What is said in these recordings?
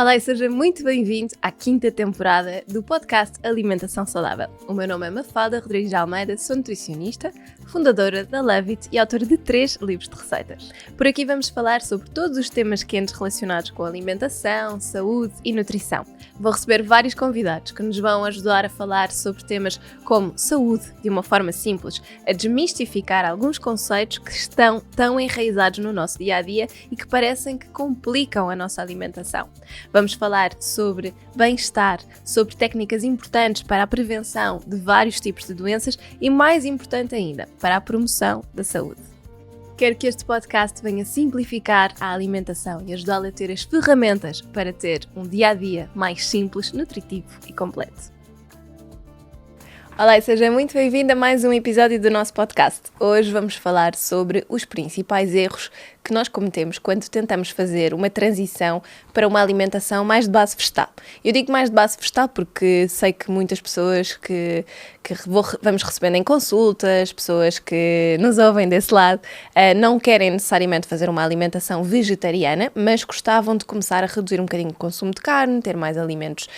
Olá e seja muito bem-vindo à 5ª temporada do podcast Alimentação Saudável. O meu nome é Mafalda Rodrigues de Almeida, sou nutricionista, fundadora da Love It e autora de 3 livros de receitas. Por aqui vamos falar sobre todos os temas quentes relacionados com alimentação, saúde e nutrição. Vou receber vários convidados que nos vão ajudar a falar sobre temas como saúde de uma forma simples, a desmistificar alguns conceitos que estão tão enraizados no nosso dia-a-dia e que parecem que complicam a nossa alimentação. Vamos falar sobre bem-estar, sobre técnicas importantes para a prevenção de vários tipos de doenças e, mais importante ainda, para a promoção da saúde. Quero que este podcast venha simplificar a alimentação e ajudá-la a ter as ferramentas para ter um dia-a-dia mais simples, nutritivo e completo. Olá e seja muito bem-vindo a mais um episódio do nosso podcast. Hoje vamos falar sobre os principais erros que nós cometemos quando tentamos fazer uma transição para uma alimentação mais de base vegetal. Eu digo mais de base vegetal porque sei que muitas pessoas que vamos recebendo em consultas, pessoas que nos ouvem desse lado, não querem necessariamente fazer uma alimentação vegetariana, mas gostavam de começar a reduzir um bocadinho o consumo de carne, ter mais alimentos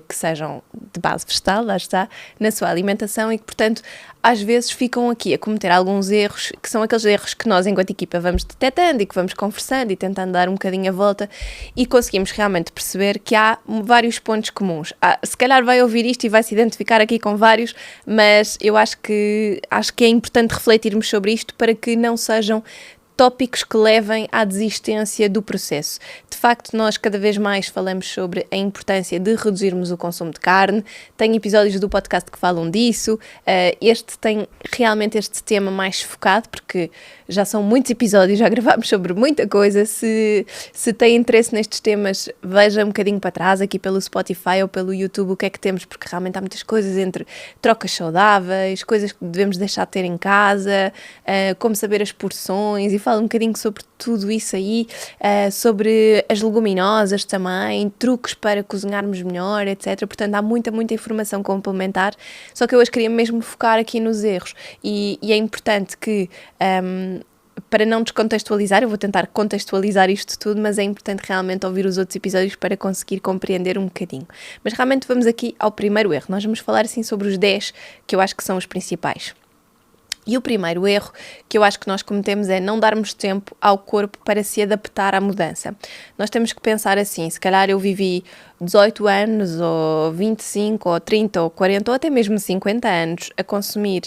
que sejam de base vegetal, lá está, na sua alimentação e que, portanto, às vezes ficam aqui a cometer alguns erros, que são aqueles erros que nós, enquanto equipa, vamos detectando e que vamos conversando e tentando dar um bocadinho a volta e conseguimos realmente perceber que há vários pontos comuns. Se calhar vai ouvir isto e vai se identificar aqui com vários, mas eu acho que é importante refletirmos sobre isto para que não sejam tópicos que levem à desistência do processo. De facto, nós cada vez mais falamos sobre a importância de reduzirmos o consumo de carne. Tem episódios do podcast que falam disso. Este tem realmente este tema mais focado, porque já são muitos episódios, já gravámos sobre muita coisa. Se tem interesse nestes temas, veja um bocadinho para trás, aqui pelo Spotify ou pelo YouTube, o que é que temos, porque realmente há muitas coisas entre trocas saudáveis, coisas que devemos deixar de ter em casa, como saber as porções, e falo um bocadinho sobre tudo isso aí, sobre as leguminosas também, truques para cozinharmos melhor, etc. Portanto, há muita informação complementar, só que eu hoje queria mesmo focar aqui nos erros e é importante que, para não descontextualizar, eu vou tentar contextualizar isto tudo, mas é importante realmente ouvir os outros episódios para conseguir compreender um bocadinho. Mas realmente vamos aqui ao primeiro erro. Nós vamos falar assim sobre os 10 que eu acho que são os principais. E o primeiro erro que eu acho que nós cometemos é não darmos tempo ao corpo para se adaptar à mudança. Nós temos que pensar assim, se calhar eu vivi 18 anos, ou 25, ou 30, ou 40, ou até mesmo 50 anos a consumir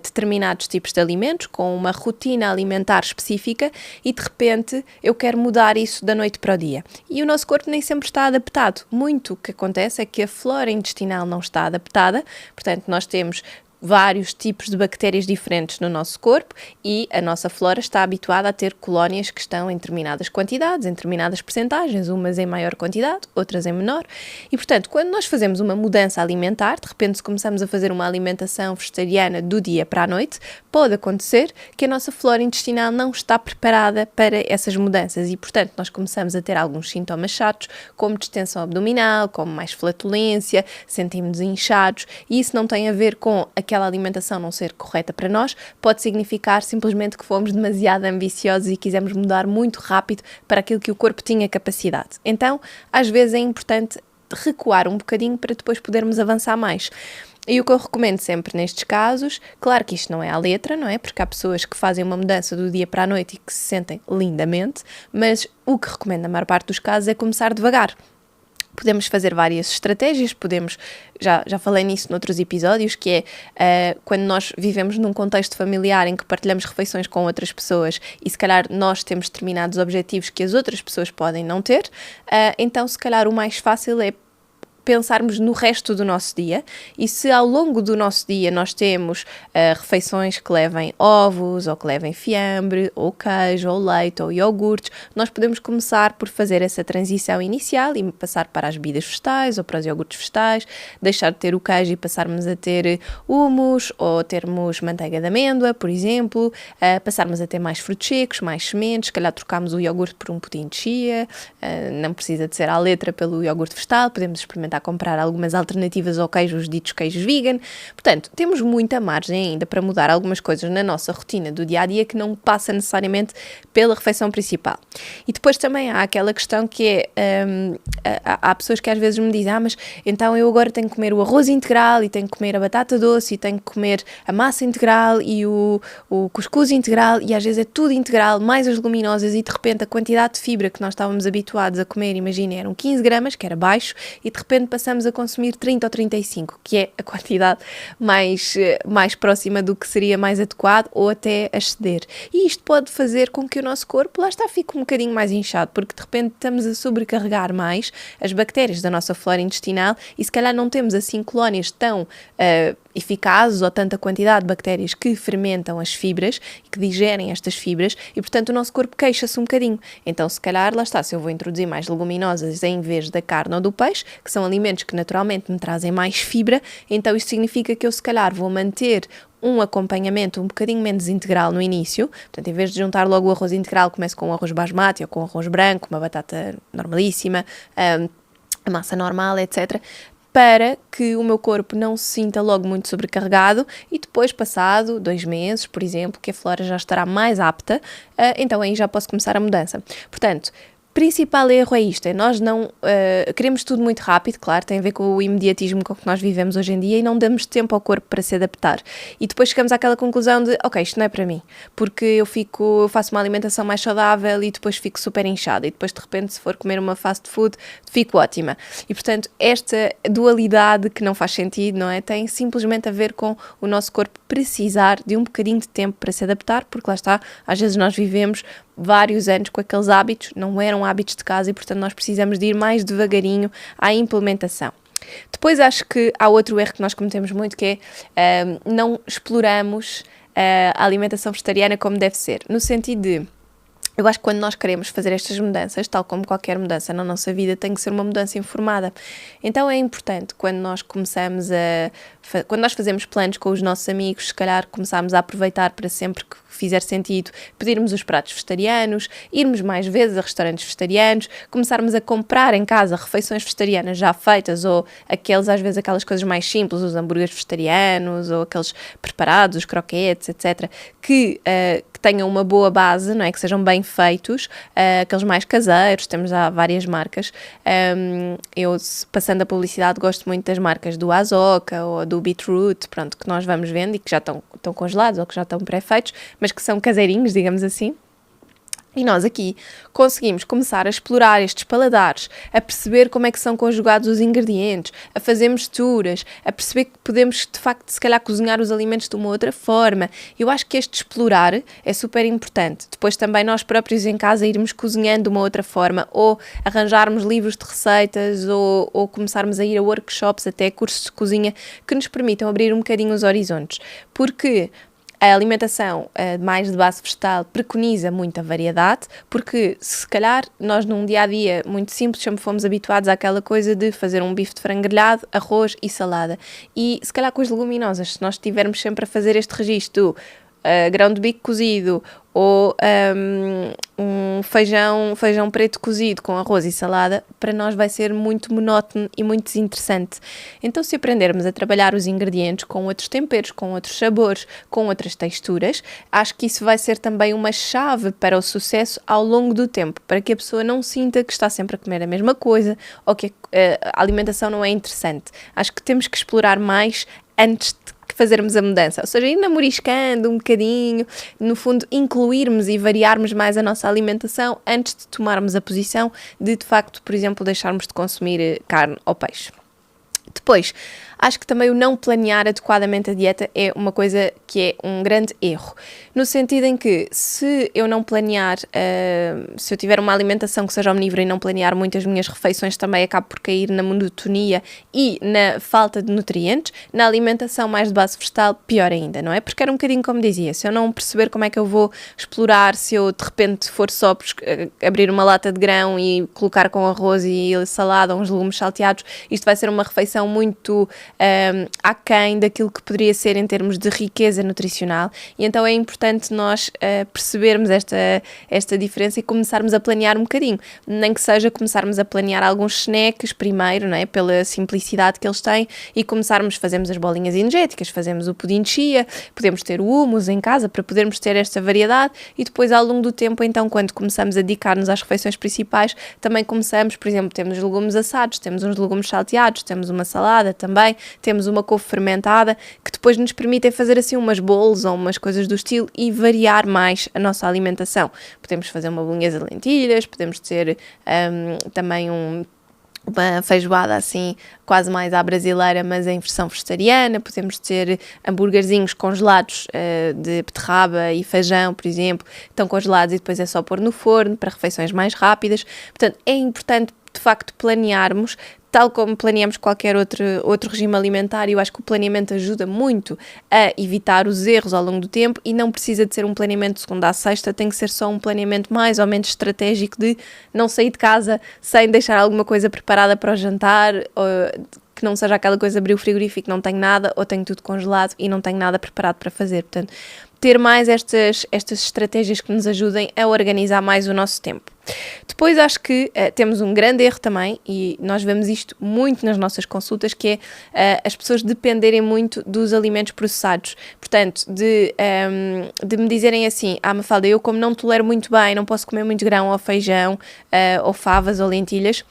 determinados tipos de alimentos, com uma rotina alimentar específica, e de repente eu quero mudar isso da noite para o dia. E o nosso corpo nem sempre está adaptado. Muito o que acontece é que a flora intestinal não está adaptada, portanto nós temos vários tipos de bactérias diferentes no nosso corpo e a nossa flora está habituada a ter colónias que estão em determinadas quantidades, em determinadas percentagens, umas em maior quantidade, outras em menor. E, portanto, quando nós fazemos uma mudança alimentar, de repente se começamos a fazer uma alimentação vegetariana do dia para a noite, pode acontecer que a nossa flora intestinal não está preparada para essas mudanças e, portanto, nós começamos a ter alguns sintomas chatos, como distensão abdominal, como mais flatulência, sentimos inchados, e isso não tem a ver com aquela alimentação não ser correta para nós, pode significar simplesmente que fomos demasiado ambiciosos e quisemos mudar muito rápido para aquilo que o corpo tinha capacidade. Então, às vezes é importante recuar um bocadinho para depois podermos avançar mais. E o que eu recomendo sempre nestes casos, claro que isto não é à letra, não é? Porque há pessoas que fazem uma mudança do dia para a noite e que se sentem lindamente, mas o que recomendo na maior parte dos casos é começar devagar. Podemos fazer várias estratégias, já falei nisso noutros episódios, que é quando nós vivemos num contexto familiar em que partilhamos refeições com outras pessoas e se calhar nós temos determinados objetivos que as outras pessoas podem não ter, então se calhar o mais fácil é pensarmos no resto do nosso dia, e se ao longo do nosso dia nós temos refeições que levem ovos, ou que levem fiambre, ou queijo, ou leite, ou iogurtes, nós podemos começar por fazer essa transição inicial e passar para as bebidas vegetais ou para os iogurtes vegetais, deixar de ter o queijo e passarmos a ter hummus, ou termos manteiga de amêndoa, por exemplo, passarmos a ter mais frutos secos, mais sementes, se calhar trocamos o iogurte por um pudim de chia, não precisa de ser à letra pelo iogurte vegetal, podemos experimentar experimentar comprar algumas alternativas ao queijo, os ditos queijos vegan. Portanto, temos muita margem ainda para mudar algumas coisas na nossa rotina do dia-a-dia que não passa necessariamente pela refeição principal. E depois também há aquela questão que é, há pessoas que às vezes me dizem, mas então eu agora tenho que comer o arroz integral e tenho que comer a batata doce e tenho que comer a massa integral e o cuscuz integral, e às vezes é tudo integral, mais as leguminosas, e de repente a quantidade de fibra que nós estávamos habituados a comer, imagina, eram 15 gramas, que era baixo, e de repente passamos a consumir 30 ou 35, que é a quantidade mais próxima do que seria mais adequado, ou até exceder. E isto pode fazer com que o nosso corpo, lá está, fique um bocadinho mais inchado, porque de repente estamos a sobrecarregar mais as bactérias da nossa flora intestinal e se calhar não temos assim colónias tão eficazes ou tanta quantidade de bactérias que fermentam as fibras e que digerem estas fibras, e portanto o nosso corpo queixa-se um bocadinho. Então se calhar, lá está, se eu vou introduzir mais leguminosas em vez da carne ou do peixe, que são alimentos que naturalmente me trazem mais fibra, então isto significa que eu se calhar vou manter um acompanhamento um bocadinho menos integral no início. Portanto, em vez de juntar logo o arroz integral, começo com um arroz basmati ou com um arroz branco, uma batata normalíssima, a massa normal, etc., para que o meu corpo não se sinta logo muito sobrecarregado, e depois, passado 2 meses, por exemplo, que a flora já estará mais apta, então aí já posso começar a mudança. Portanto, principal erro é isto, é nós não queremos tudo muito rápido, claro, tem a ver com o imediatismo com que nós vivemos hoje em dia, e não damos tempo ao corpo para se adaptar. E depois chegamos àquela conclusão de, ok, isto não é para mim, porque eu faço uma alimentação mais saudável e depois fico super inchada, e depois de repente se for comer uma fast food, fico ótima. E portanto, esta dualidade que não faz sentido, não é? Tem simplesmente a ver com o nosso corpo precisar de um bocadinho de tempo para se adaptar, porque lá está, às vezes nós vivemos vários anos com aqueles hábitos, não eram hábitos de casa, e portanto nós precisamos de ir mais devagarinho à implementação. Depois acho que há outro erro que nós cometemos muito, que é não exploramos a alimentação vegetariana como deve ser, no sentido de, eu acho que quando nós queremos fazer estas mudanças, tal como qualquer mudança na nossa vida, tem que ser uma mudança informada. Então é importante, quando nós quando nós fazemos planos com os nossos amigos, se calhar começarmos a aproveitar para sempre que fizer sentido, pedirmos os pratos vegetarianos, irmos mais vezes a restaurantes vegetarianos, começarmos a comprar em casa refeições vegetarianas já feitas, ou às vezes aquelas coisas mais simples, os hambúrgueres vegetarianos, ou aqueles preparados, os croquetes, etc., que tenham uma boa base, não é? Que sejam bem feitos, aqueles mais caseiros, temos já várias marcas. Eu, passando a publicidade, gosto muito das marcas do Azoka ou do Beetroot, pronto, que nós vamos vendo e que já estão congelados ou que já estão pré-feitos, mas que são caseirinhos, digamos assim. E nós aqui conseguimos começar a explorar estes paladares, a perceber como é que são conjugados os ingredientes, a fazer misturas, a perceber que podemos, de facto, se calhar cozinhar os alimentos de uma outra forma. Eu acho que este explorar é super importante. Depois também nós próprios em casa irmos cozinhando de uma outra forma, ou arranjarmos livros de receitas, ou começarmos a ir a workshops, até cursos de cozinha, que nos permitam abrir um bocadinho os horizontes. Porque a alimentação mais de base vegetal preconiza muita variedade, porque se calhar nós num dia-a-dia muito simples sempre fomos habituados àquela coisa de fazer um bife de frango grelhado, arroz e salada. E se calhar com as leguminosas, se nós estivermos sempre a fazer este registro do grão de bico cozido, ou um feijão preto cozido com arroz e salada, para nós vai ser muito monótono e muito desinteressante. Então, se aprendermos a trabalhar os ingredientes com outros temperos, com outros sabores, com outras texturas, acho que isso vai ser também uma chave para o sucesso ao longo do tempo, para que a pessoa não sinta que está sempre a comer a mesma coisa, ou que a alimentação não é interessante. Acho que temos que explorar mais antes de fazermos a mudança, ou seja, ir namoriscando um bocadinho, no fundo incluirmos e variarmos mais a nossa alimentação antes de tomarmos a posição de facto, por exemplo, deixarmos de consumir carne ou peixe. Depois, acho que também o não planear adequadamente a dieta é uma coisa que é um grande erro, no sentido em que se eu não planear, se eu tiver uma alimentação que seja omnívora e não planear muitas minhas refeições, também acabo por cair na monotonia e na falta de nutrientes. Na alimentação mais de base vegetal, pior ainda, não é? Porque era um bocadinho como dizia, se eu não perceber como é que eu vou explorar, se eu de repente for só abrir uma lata de grão e colocar com arroz e salada, uns legumes salteados, isto vai ser uma refeição muito aquém daquilo que poderia ser em termos de riqueza nutricional, e então é importante nós percebermos esta diferença e começarmos a planear um bocadinho, nem que seja começarmos a planear alguns snacks primeiro, não é? Pela simplicidade que eles têm, e fazemos as bolinhas energéticas, fazemos o pudim de chia, podemos ter o hummus em casa para podermos ter esta variedade, e depois ao longo do tempo, então, quando começamos a dedicar-nos às refeições principais, também começamos, por exemplo, temos legumes assados, temos uns legumes salteados, temos uma salada também, temos uma couve fermentada, que depois nos permitem fazer assim umas bolos ou umas coisas do estilo e variar mais a nossa alimentação. Podemos fazer uma bolonhesa de lentilhas, podemos ter também uma feijoada assim, quase mais à brasileira, mas em versão vegetariana. Podemos ter hambúrguerzinhos congelados de beterraba e feijão, por exemplo, estão congelados e depois é só pôr no forno para refeições mais rápidas. Portanto, é importante de facto planearmos, tal como planeamos qualquer outro regime alimentar. Eu acho que o planeamento ajuda muito a evitar os erros ao longo do tempo, e não precisa de ser um planeamento de segunda a sexta, tem que ser só um planeamento mais ou menos estratégico de não sair de casa sem deixar alguma coisa preparada para o jantar, ou que não seja aquela coisa, abrir o frigorífico, não tenho nada, ou tenho tudo congelado e não tenho nada preparado para fazer. Portanto, ter mais estas estratégias que nos ajudem a organizar mais o nosso tempo. Depois acho que temos um grande erro também, e nós vemos isto muito nas nossas consultas, que é as pessoas dependerem muito dos alimentos processados. Portanto, de me dizerem assim: Mafalda, eu como não tolero muito bem, não posso comer muito grão ou feijão, ou favas ou lentilhas,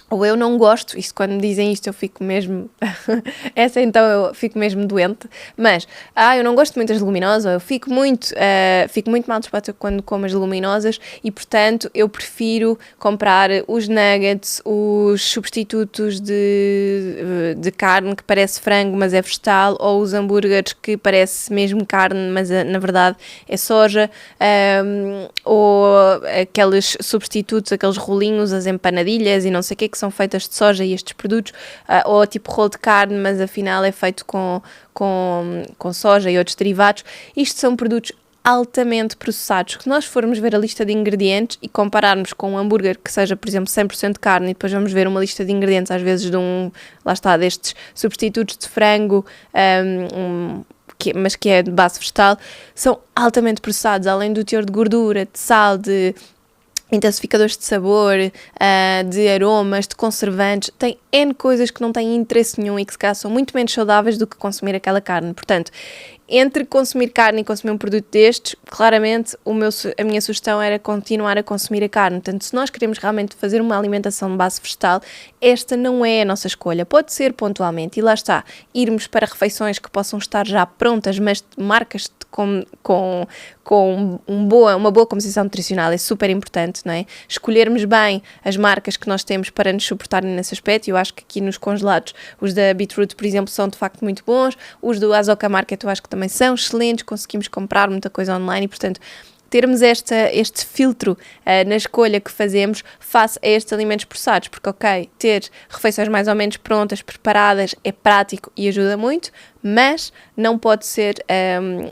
ou eu não gosto, isso quando me dizem isto eu fico mesmo, essa então eu fico mesmo doente, mas, eu não gosto muito das leguminosas, ou eu fico muito mal disposta quando como as leguminosas, e portanto eu prefiro comprar os nuggets, os substitutos de carne que parece frango mas é vegetal, ou os hambúrgueres que parece mesmo carne mas na verdade é soja, ou aqueles substitutos, aqueles rolinhos, as empanadilhas e não sei o que são feitas de soja, e estes produtos, ou tipo rolo de carne, mas afinal é feito com soja e outros derivados. Isto são produtos altamente processados. Se nós formos ver a lista de ingredientes e compararmos com um hambúrguer que seja, por exemplo, 100% de carne, e depois vamos ver uma lista de ingredientes, às vezes destes substitutos de frango, mas que é de base vegetal, são altamente processados, além do teor de gordura, de sal, de intensificadores de sabor, de aromas, de conservantes. Tem N coisas que não têm interesse nenhum e que se calhar são muito menos saudáveis do que consumir aquela carne. Portanto, entre consumir carne e consumir um produto destes, claramente a minha sugestão era continuar a consumir a carne. Portanto, se nós queremos realmente fazer uma alimentação de base vegetal, esta não é a nossa escolha. Pode ser pontualmente, e lá está, irmos para refeições que possam estar já prontas, mas de marcas com uma boa composição nutricional é super importante, não é? Escolhermos bem as marcas que nós temos para nos suportarem nesse aspecto. Eu acho que aqui nos congelados, os da Beetroot, por exemplo, são de facto muito bons. Os do Azoka Market eu acho que também são excelentes, conseguimos comprar muita coisa online, e portanto termos este filtro na escolha que fazemos face a estes alimentos processados, porque ter refeições mais ou menos prontas, preparadas, é prático e ajuda muito, mas não pode ser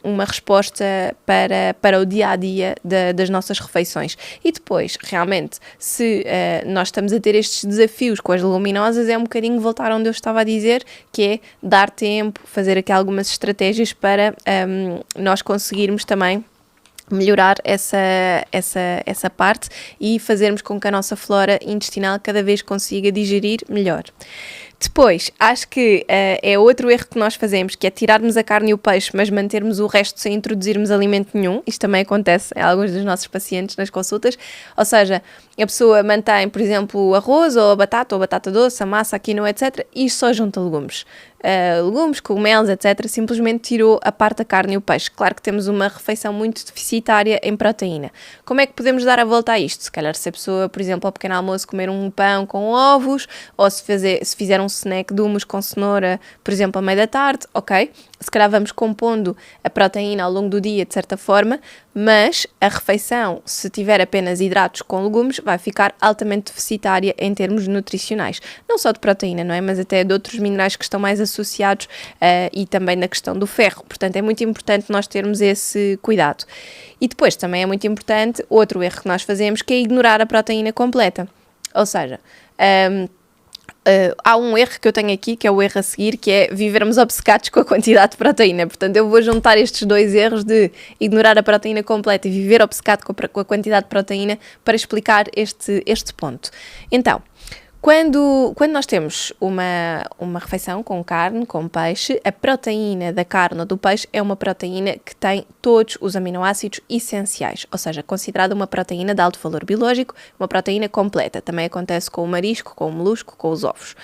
uma resposta para o dia-a-dia das nossas refeições. E depois, realmente, se nós estamos a ter estes desafios com as leguminosas, é um bocadinho voltar onde eu estava a dizer, que é dar tempo, fazer aqui algumas estratégias para nós conseguirmos também melhorar essa parte e fazermos com que a nossa flora intestinal cada vez consiga digerir melhor. Depois, acho que é outro erro que nós fazemos, que é tirarmos a carne e o peixe, mas mantermos o resto sem introduzirmos alimento nenhum. Isto também acontece a alguns dos nossos pacientes nas consultas. Ou seja, a pessoa mantém, por exemplo, o arroz ou a batata doce, a massa, quinoa, etc. e só junta legumes. Legumes, cogumelos, etc. Simplesmente tirou a parte da carne e o peixe. Claro que temos uma refeição muito deficitária em proteína. Como é que podemos dar a volta a isto? Se calhar se a pessoa, por exemplo, ao pequeno almoço comer um pão com ovos, ou se fizer um snack de hummus com cenoura, por exemplo, à meia da tarde, ok, se calhar vamos compondo a proteína ao longo do dia de certa forma, mas a refeição, se tiver apenas hidratos com legumes, vai ficar altamente deficitária em termos nutricionais. Não só de proteína, não é? Mas até de outros minerais que estão mais associados e também na questão do ferro. Portanto, é muito importante nós termos esse cuidado. E depois também é muito importante, outro erro que nós fazemos, que é ignorar a proteína completa. Ou seja, há um erro que eu tenho aqui, que é o erro a seguir, que é vivermos obcecados com a quantidade de proteína. Portanto, eu vou juntar estes dois erros de ignorar a proteína completa e viver obcecado com a quantidade de proteína para explicar este ponto. Então, quando nós temos uma refeição com carne, com peixe, a proteína da carne ou do peixe é uma proteína que tem todos os aminoácidos essenciais, ou seja, considerada uma proteína de alto valor biológico, uma proteína completa. Também acontece com o marisco, com o molusco, com os ovos.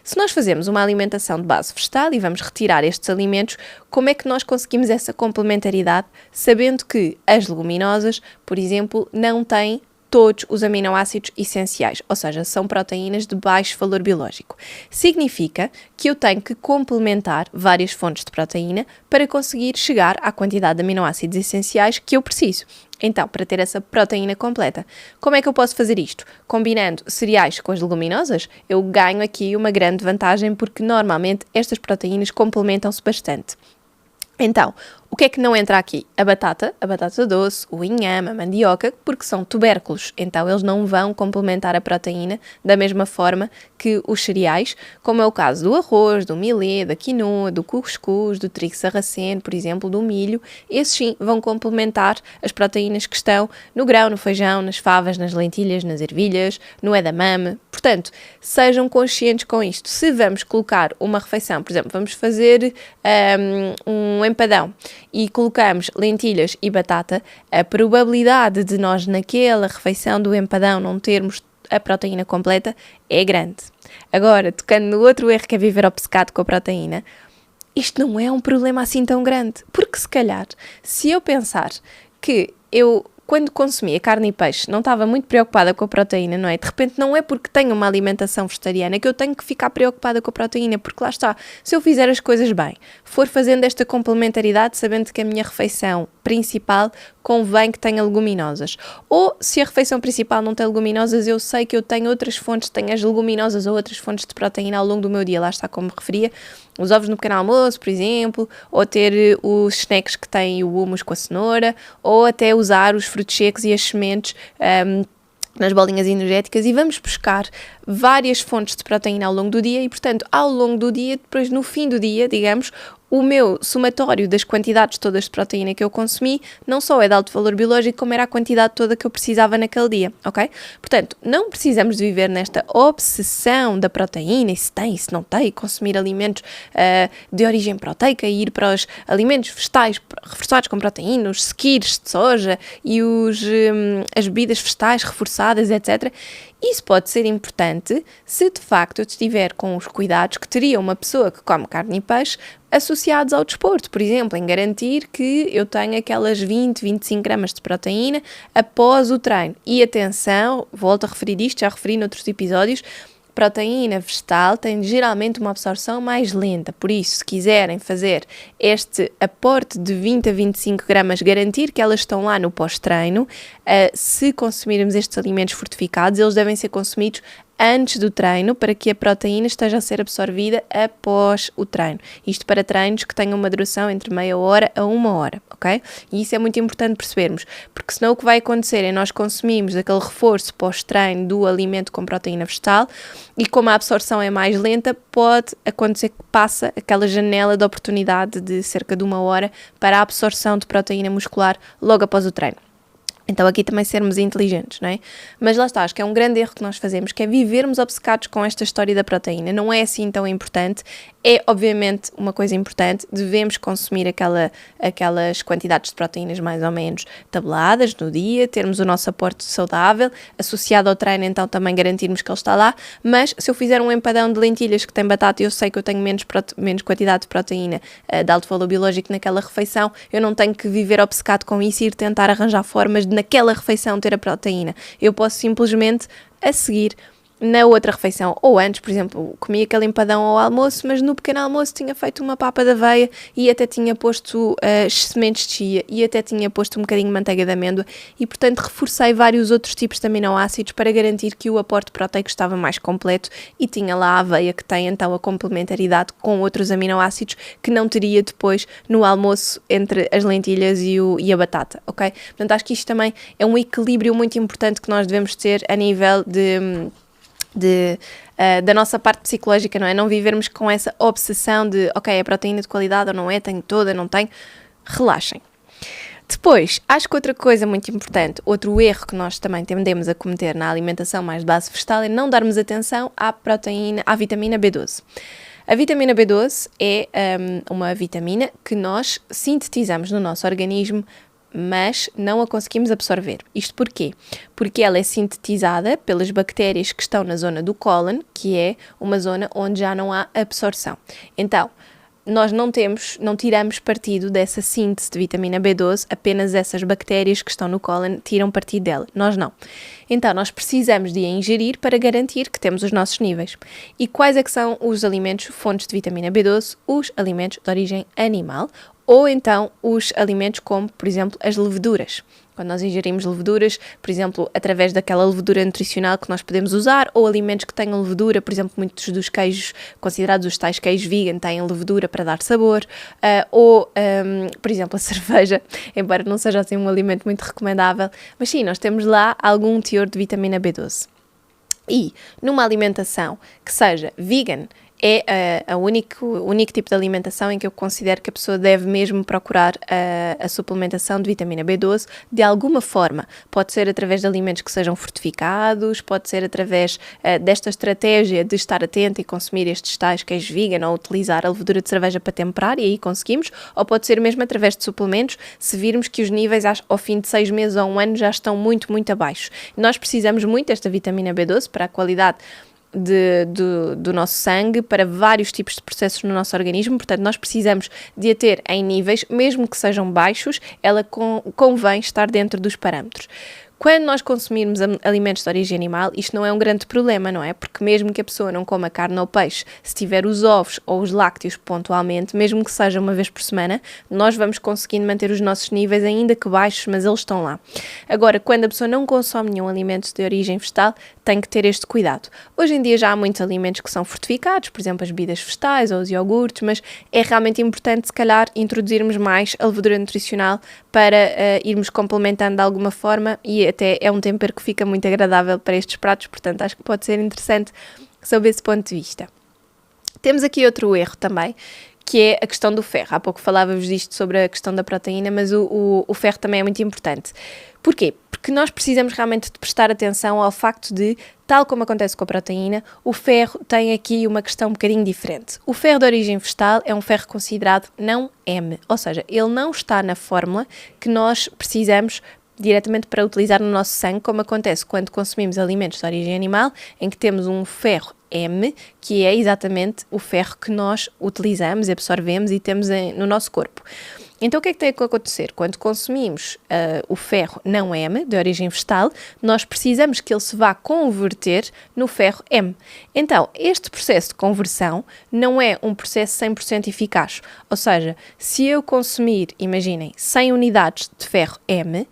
Se nós fazemos uma alimentação de base vegetal e vamos retirar estes alimentos, como é que nós conseguimos essa complementaridade, sabendo que as leguminosas, por exemplo, não têm todos os aminoácidos essenciais, ou seja, são proteínas de baixo valor biológico. Significa que eu tenho que complementar várias fontes de proteína para conseguir chegar à quantidade de aminoácidos essenciais que eu preciso. Então, para ter essa proteína completa, como é que eu posso fazer isto? Combinando cereais com as leguminosas, eu ganho aqui uma grande vantagem porque normalmente estas proteínas complementam-se bastante. Então, o que é que não entra aqui? A batata doce, o inhame, a mandioca, porque são tubérculos, então eles não vão complementar a proteína da mesma forma que os cereais, como é o caso do arroz, do milê, da quinoa, do cuscuz, do trigo sarraceno, por exemplo, do milho. Esses sim vão complementar as proteínas que estão no grão, no feijão, nas favas, nas lentilhas, nas ervilhas, no edamame. Portanto, sejam conscientes com isto. Se vamos colocar uma refeição, por exemplo, vamos fazer um empadão e colocamos lentilhas e batata, a probabilidade de nós naquela refeição do empadão não termos a proteína completa é grande. Agora, tocando no outro erro que é viver obcecado com a proteína, isto não é um problema assim tão grande, porque se calhar, se eu pensar que eu, quando consumia carne e peixe, não estava muito preocupada com a proteína, não é? De repente não é porque tenho uma alimentação vegetariana que eu tenho que ficar preocupada com a proteína, porque lá está, se eu fizer as coisas bem, for fazendo esta complementaridade, sabendo que a minha refeição principal convém que tenha leguminosas. Ou, se a refeição principal não tem leguminosas, eu sei que eu tenho outras fontes, tenho as leguminosas ou outras fontes de proteína ao longo do meu dia, lá está como me referia, os ovos no pequeno almoço, por exemplo, ou ter os snacks que têm o hummus com a cenoura, ou até usar os frutos secos e as sementes nas bolinhas energéticas, e vamos buscar várias fontes de proteína ao longo do dia e, portanto, ao longo do dia, depois no fim do dia, digamos, o meu somatório das quantidades todas de proteína que eu consumi não só é de alto valor biológico, como era a quantidade toda que eu precisava naquele dia, ok? Portanto, não precisamos de viver nesta obsessão da proteína, e se tem, se não tem, consumir alimentos de origem proteica e ir para os alimentos vegetais reforçados com proteína, os skirs de soja e as bebidas vegetais reforçadas, etc. Isso pode ser importante se de facto eu estiver com os cuidados que teria uma pessoa que come carne e peixe associados ao desporto, por exemplo, em garantir que eu tenho aquelas 20, 25 gramas de proteína após o treino. E atenção, volto a referir isto, já referi noutros episódios, proteína vegetal tem geralmente uma absorção mais lenta, por isso, se quiserem fazer este aporte de 20 a 25 gramas, garantir que elas estão lá no pós-treino, se consumirmos estes alimentos fortificados, eles devem ser consumidos antes do treino, para que a proteína esteja a ser absorvida após o treino. Isto para treinos que tenham uma duração entre meia hora a 1 hora, ok? E isso é muito importante percebermos, porque senão o que vai acontecer é nós consumimos aquele reforço pós-treino do alimento com proteína vegetal e como a absorção é mais lenta, pode acontecer que passa aquela janela de oportunidade de cerca de 1 hora para a absorção de proteína muscular logo após o treino. Então aqui também sermos inteligentes, não é? Mas lá está, acho que é um grande erro que nós fazemos, que é vivermos obcecados com esta história da proteína. Não é assim tão importante, é obviamente uma coisa importante, devemos consumir aquelas quantidades de proteínas mais ou menos tabeladas no dia, termos o nosso aporte saudável, associado ao treino, então também garantirmos que ele está lá, mas se eu fizer um empadão de lentilhas que tem batata e eu sei que eu tenho menos quantidade de proteína de alto valor biológico naquela refeição, eu não tenho que viver obcecado com isso e ir tentar arranjar formas de naquela refeição ter a proteína. Eu posso simplesmente a seguir na outra refeição, ou antes, por exemplo, comi aquele empadão ao almoço, mas no pequeno almoço tinha feito uma papa de aveia e até tinha posto sementes de chia e até tinha posto um bocadinho de manteiga de amêndoa e, portanto, reforcei vários outros tipos de aminoácidos para garantir que o aporte proteico estava mais completo e tinha lá a aveia que tem então a complementaridade com outros aminoácidos que não teria depois no almoço entre as lentilhas e a batata, ok? Portanto, acho que isto também é um equilíbrio muito importante que nós devemos ter a nível da nossa parte psicológica, não é? Não vivermos com essa obsessão de, ok, é proteína de qualidade ou não é, tenho toda, não tenho. Relaxem. Depois, acho que outra coisa muito importante, outro erro que nós também tendemos a cometer na alimentação mais de base vegetal é não darmos atenção à vitamina B12. A vitamina B12 é uma vitamina que nós sintetizamos no nosso organismo, mas não a conseguimos absorver. Isto porquê? Porque ela é sintetizada pelas bactérias que estão na zona do cólon, que é uma zona onde já não há absorção. Então, nós não tiramos partido dessa síntese de vitamina B12, apenas essas bactérias que estão no cólon tiram partido dela, nós não. Então, nós precisamos de a ingerir para garantir que temos os nossos níveis. E quais é que são os alimentos fontes de vitamina B12? Os alimentos de origem animal, ou então os alimentos como, por exemplo, as leveduras. Quando nós ingerimos leveduras, por exemplo, através daquela levedura nutricional que nós podemos usar, ou alimentos que tenham levedura, por exemplo, muitos dos queijos considerados os tais queijos vegan têm levedura para dar sabor, por exemplo, a cerveja, embora não seja assim um alimento muito recomendável, mas sim, nós temos lá algum teor de vitamina B12. E numa alimentação que seja vegan, é o único tipo de alimentação em que eu considero que a pessoa deve mesmo procurar a suplementação de vitamina B12 de alguma forma. Pode ser através de alimentos que sejam fortificados, pode ser através desta estratégia de estar atento e consumir estes tais queijos vegan ou utilizar a levedura de cerveja para temperar e aí conseguimos, ou pode ser mesmo através de suplementos se virmos que os níveis ao fim de 6 meses ou 1 ano já estão muito, muito abaixo. Nós precisamos muito desta vitamina B12 para a qualidade do nosso sangue, para vários tipos de processos no nosso organismo, portanto nós precisamos de a ter em níveis, mesmo que sejam baixos, ela convém estar dentro dos parâmetros. Quando nós consumirmos alimentos de origem animal, isto não é um grande problema, não é? Porque mesmo que a pessoa não coma carne ou peixe, se tiver os ovos ou os lácteos pontualmente, mesmo que seja uma vez por semana, nós vamos conseguindo manter os nossos níveis, ainda que baixos, mas eles estão lá. Agora, quando a pessoa não consome nenhum alimento de origem vegetal, tem que ter este cuidado. Hoje em dia já há muitos alimentos que são fortificados, por exemplo, as bebidas vegetais ou os iogurtes, mas é realmente importante, se calhar, introduzirmos mais a levedura nutricional para irmos complementando de alguma forma, e até é um tempero que fica muito agradável para estes pratos, portanto acho que pode ser interessante sob esse ponto de vista. Temos aqui outro erro também, que é a questão do ferro. Há pouco falava-vos disto sobre a questão da proteína, mas o ferro também é muito importante. Porquê? Porque nós precisamos realmente de prestar atenção ao facto de, tal como acontece com a proteína, o ferro tem aqui uma questão um bocadinho diferente. O ferro de origem vegetal é um ferro considerado não M, ou seja, ele não está na fórmula que nós precisamos diretamente para utilizar no nosso sangue, como acontece quando consumimos alimentos de origem animal, em que temos um ferro M, que é exatamente o ferro que nós utilizamos, absorvemos e temos no nosso corpo. Então o que é que tem que acontecer? Quando consumimos o ferro não M, de origem vegetal, nós precisamos que ele se vá converter no ferro M. Então, este processo de conversão não é um processo 100% eficaz. Ou seja, se eu consumir, imaginem, 100 unidades de ferro M,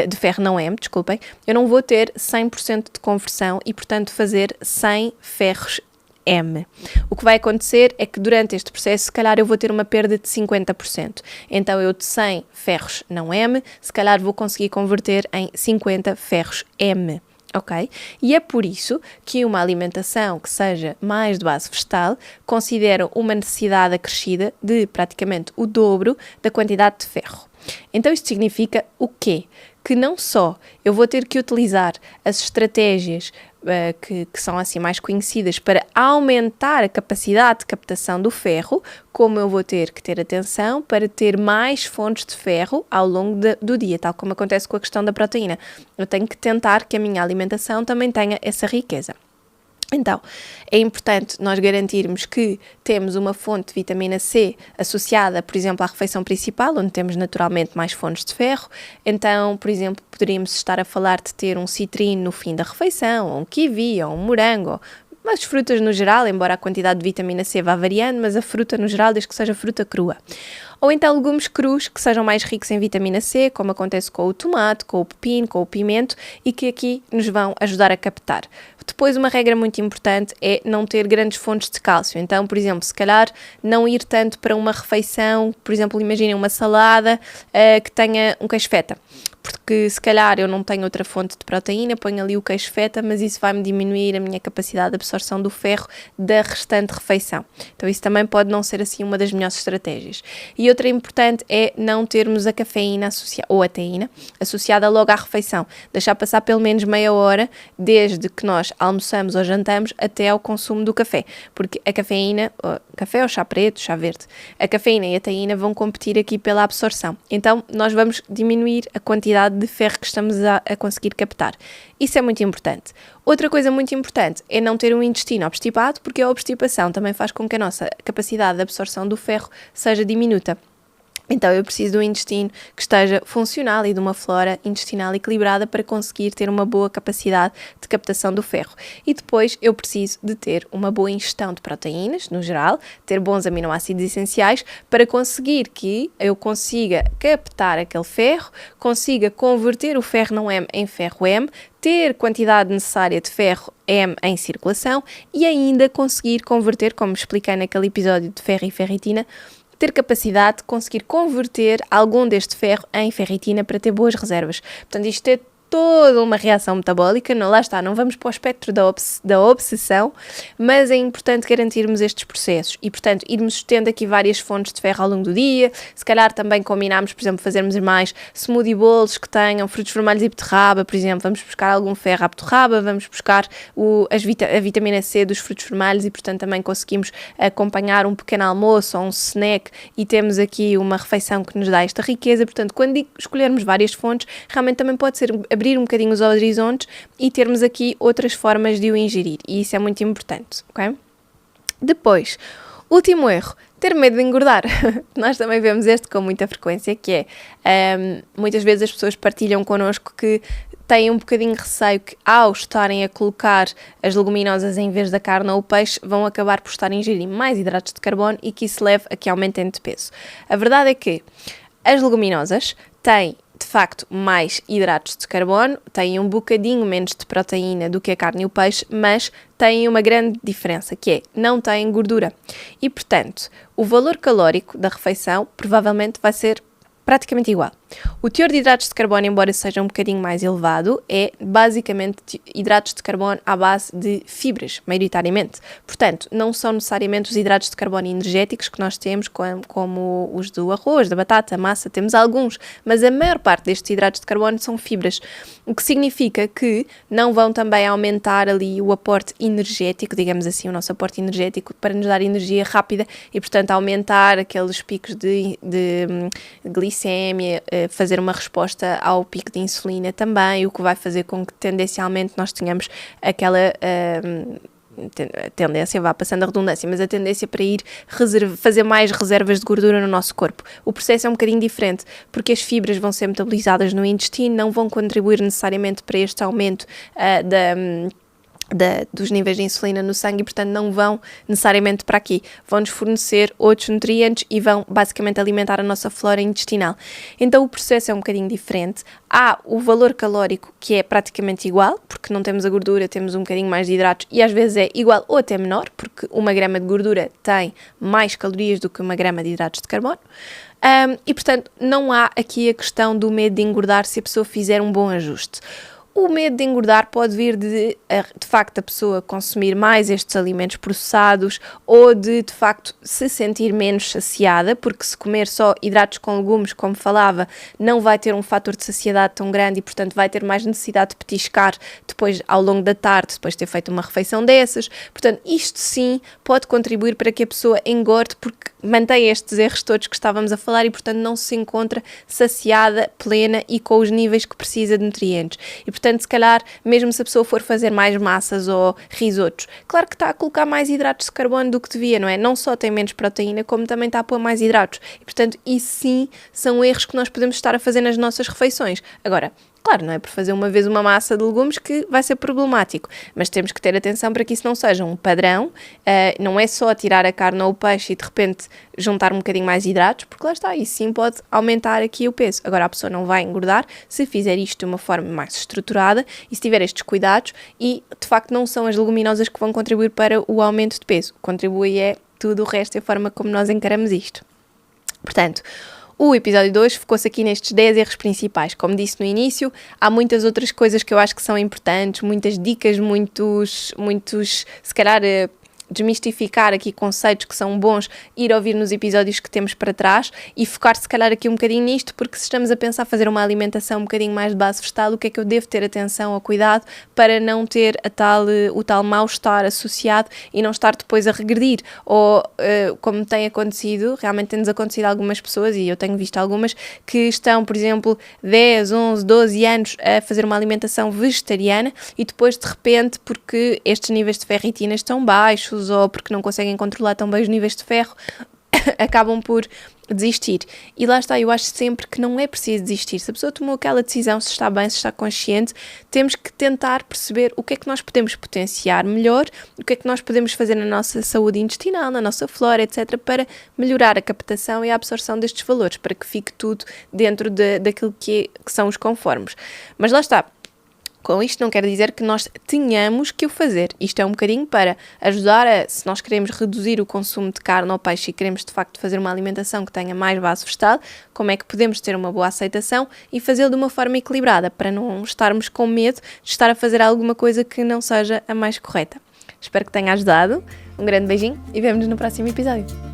de ferro não M, desculpem, eu não vou ter 100% de conversão e, portanto, fazer 100 ferros M. O que vai acontecer é que durante este processo, se calhar eu vou ter uma perda de 50%. Então eu de 100 ferros não M, se calhar vou conseguir converter em 50 ferros M. Ok? E é por isso que uma alimentação que seja mais de base vegetal considera uma necessidade acrescida de praticamente o dobro da quantidade de ferro. Então isto significa o quê? Que não só eu vou ter que utilizar as estratégias que são assim mais conhecidas para aumentar a capacidade de captação do ferro, como eu vou ter que ter atenção para ter mais fontes de ferro ao longo do dia, tal como acontece com a questão da proteína. Eu tenho que tentar que a minha alimentação também tenha essa riqueza. Então, é importante nós garantirmos que temos uma fonte de vitamina C associada, por exemplo, à refeição principal, onde temos naturalmente mais fontes de ferro. Então, por exemplo, poderíamos estar a falar de ter um citrino no fim da refeição, ou um kiwi, ou um morango, mas frutas no geral, embora a quantidade de vitamina C vá variando, mas a fruta no geral, desde que seja fruta crua. ou então legumes crus que sejam mais ricos em vitamina C, como acontece com o tomate, com o pepino, com o pimento, e que aqui nos vão ajudar a captar. Depois, uma regra muito importante é não ter grandes fontes de cálcio. Então, por exemplo, se calhar não ir tanto para uma refeição, por exemplo, imaginem uma salada que tenha um queijo feta. Porque se calhar eu não tenho outra fonte de proteína, ponho ali o queijo feta, mas isso vai-me diminuir a minha capacidade de absorção do ferro da restante refeição. Então isso também pode não ser assim uma das melhores estratégias. E outra importante é não termos a cafeína ou a teína associada logo à refeição. Deixar passar pelo menos meia hora desde que nós almoçamos ou jantamos até ao consumo do café. Porque a cafeína, café ou chá preto, chá verde, a cafeína e a teína vão competir aqui pela absorção. Então nós vamos diminuir a quantidade de ferro que estamos a conseguir captar. Isso é muito importante. Outra coisa muito importante é não ter um intestino obstipado, porque a obstipação também faz com que a nossa capacidade de absorção do ferro seja diminuta. Então eu preciso de um intestino que esteja funcional e de uma flora intestinal equilibrada para conseguir ter uma boa capacidade de captação do ferro. E depois eu preciso de ter uma boa ingestão de proteínas, no geral, ter bons aminoácidos essenciais para conseguir que eu consiga captar aquele ferro, consiga converter o ferro não M em ferro M, ter quantidade necessária de ferro M em circulação e ainda conseguir converter, como expliquei naquele episódio de ferro e ferritina, ter capacidade de conseguir converter algum deste ferro em ferritina para ter boas reservas. Portanto, isto é toda uma reação metabólica, não, lá está, não vamos para o espectro da obsessão, mas é importante garantirmos estes processos e, portanto, irmos tendo aqui várias fontes de ferro ao longo do dia, se calhar também combinarmos, por exemplo, fazermos mais smoothie bowls que tenham frutos vermelhos e beterraba, por exemplo, vamos buscar algum ferro à beterraba, vamos buscar a vitamina C dos frutos vermelhos e, portanto, também conseguimos acompanhar um pequeno almoço ou um snack e temos aqui uma refeição que nos dá esta riqueza. Portanto, quando escolhermos várias fontes, realmente também pode ser abrir um bocadinho os horizontes e termos aqui outras formas de o ingerir, e isso é muito importante, ok? Depois, último erro, ter medo de engordar. Nós também vemos este com muita frequência, que é, muitas vezes as pessoas partilham connosco que têm um bocadinho de receio que ao estarem a colocar as leguminosas em vez da carne ou o peixe, vão acabar por estar a ingerir mais hidratos de carbono e que isso leve a que aumentem de peso. A verdade é que as leguminosas têm de facto mais hidratos de carbono, têm um bocadinho menos de proteína do que a carne e o peixe, mas têm uma grande diferença, que é, não têm gordura. E, portanto, o valor calórico da refeição provavelmente vai ser praticamente igual. O teor de hidratos de carbono, embora seja um bocadinho mais elevado, é basicamente hidratos de carbono à base de fibras, maioritariamente. Portanto, não são necessariamente os hidratos de carbono energéticos que nós temos, como os do arroz, da batata, massa, temos alguns, mas a maior parte destes hidratos de carbono são fibras, o que significa que não vão também aumentar ali o aporte energético, digamos assim, o nosso aporte energético para nos dar energia rápida e, portanto, aumentar aqueles picos de glicémia, fazer uma resposta ao pico de insulina também, o que vai fazer com que tendencialmente nós tenhamos aquela tendência, vá passando a redundância, mas a tendência para ir fazer mais reservas de gordura no nosso corpo. O processo é um bocadinho diferente, porque as fibras vão ser metabolizadas no intestino, não vão contribuir necessariamente para este aumento dos níveis de insulina no sangue e, portanto, não vão necessariamente para aqui. Vão-nos fornecer outros nutrientes e vão, basicamente, alimentar a nossa flora intestinal. Então, o processo é um bocadinho diferente. Há o valor calórico, que é praticamente igual, porque não temos a gordura, temos um bocadinho mais de hidratos e, às vezes, é igual ou até menor, porque uma grama de gordura tem mais calorias do que uma grama de hidratos de carbono. E, portanto, não há aqui a questão do medo de engordar se a pessoa fizer um bom ajuste. O medo de engordar pode vir de facto, a pessoa consumir mais estes alimentos processados ou de facto, se sentir menos saciada, porque se comer só hidratos com legumes, como falava, não vai ter um fator de saciedade tão grande e, portanto, vai ter mais necessidade de petiscar depois, ao longo da tarde, depois de ter feito uma refeição dessas. Portanto, isto sim pode contribuir para que a pessoa engorde, porque mantém estes erros todos que estávamos a falar e, portanto, não se encontra saciada, plena e com os níveis que precisa de nutrientes. E, portanto, se calhar, mesmo se a pessoa for fazer mais massas ou risotos, claro que está a colocar mais hidratos de carbono do que devia, não é? Não só tem menos proteína, como também está a pôr mais hidratos. E, portanto, isso sim são erros que nós podemos estar a fazer nas nossas refeições. Agora, Claro, não é por fazer uma vez uma massa de legumes que vai ser problemático, mas temos que ter atenção para que isso não seja um padrão, não é só tirar a carne ou o peixe e de repente juntar um bocadinho mais hidratos, porque lá está, isso sim pode aumentar aqui o peso. Agora a pessoa não vai engordar se fizer isto de uma forma mais estruturada e se tiver estes cuidados e de facto não são as leguminosas que vão contribuir para o aumento de peso, contribui é tudo o resto e a forma como nós encaramos isto. Portanto, o episódio 2 focou-se aqui nestes 10 erros principais. Como disse no início, há muitas outras coisas que eu acho que são importantes, muitas dicas, muitos se calhar, desmistificar aqui conceitos que são bons, ir ouvir nos episódios que temos para trás e focar se calhar aqui um bocadinho nisto, porque se estamos a pensar fazer uma alimentação um bocadinho mais de base vegetal, o que é que eu devo ter atenção ou cuidado para não ter o tal mal-estar associado e não estar depois a regredir, ou como tem acontecido, realmente tem-nos acontecido a algumas pessoas, e eu tenho visto algumas, que estão, por exemplo, 10, 11, 12 anos a fazer uma alimentação vegetariana e depois de repente, porque estes níveis de ferritina estão baixos, ou porque não conseguem controlar tão bem os níveis de ferro, acabam por desistir. E lá está, eu acho sempre que não é preciso desistir. Se a pessoa tomou aquela decisão, se está bem, se está consciente, temos que tentar perceber o que é que nós podemos potenciar melhor, o que é que nós podemos fazer na nossa saúde intestinal, na nossa flora, etc., para melhorar a captação e a absorção destes valores, para que fique tudo dentro daquilo que são os conformes. Mas lá está. Com isto não quer dizer que nós tenhamos que o fazer. Isto é um bocadinho para ajudar se nós queremos reduzir o consumo de carne ou peixe e queremos de facto fazer uma alimentação que tenha mais base vegetal, como é que podemos ter uma boa aceitação e fazê-lo de uma forma equilibrada, para não estarmos com medo de estar a fazer alguma coisa que não seja a mais correta. Espero que tenha ajudado. Um grande beijinho e vemo-nos no próximo episódio.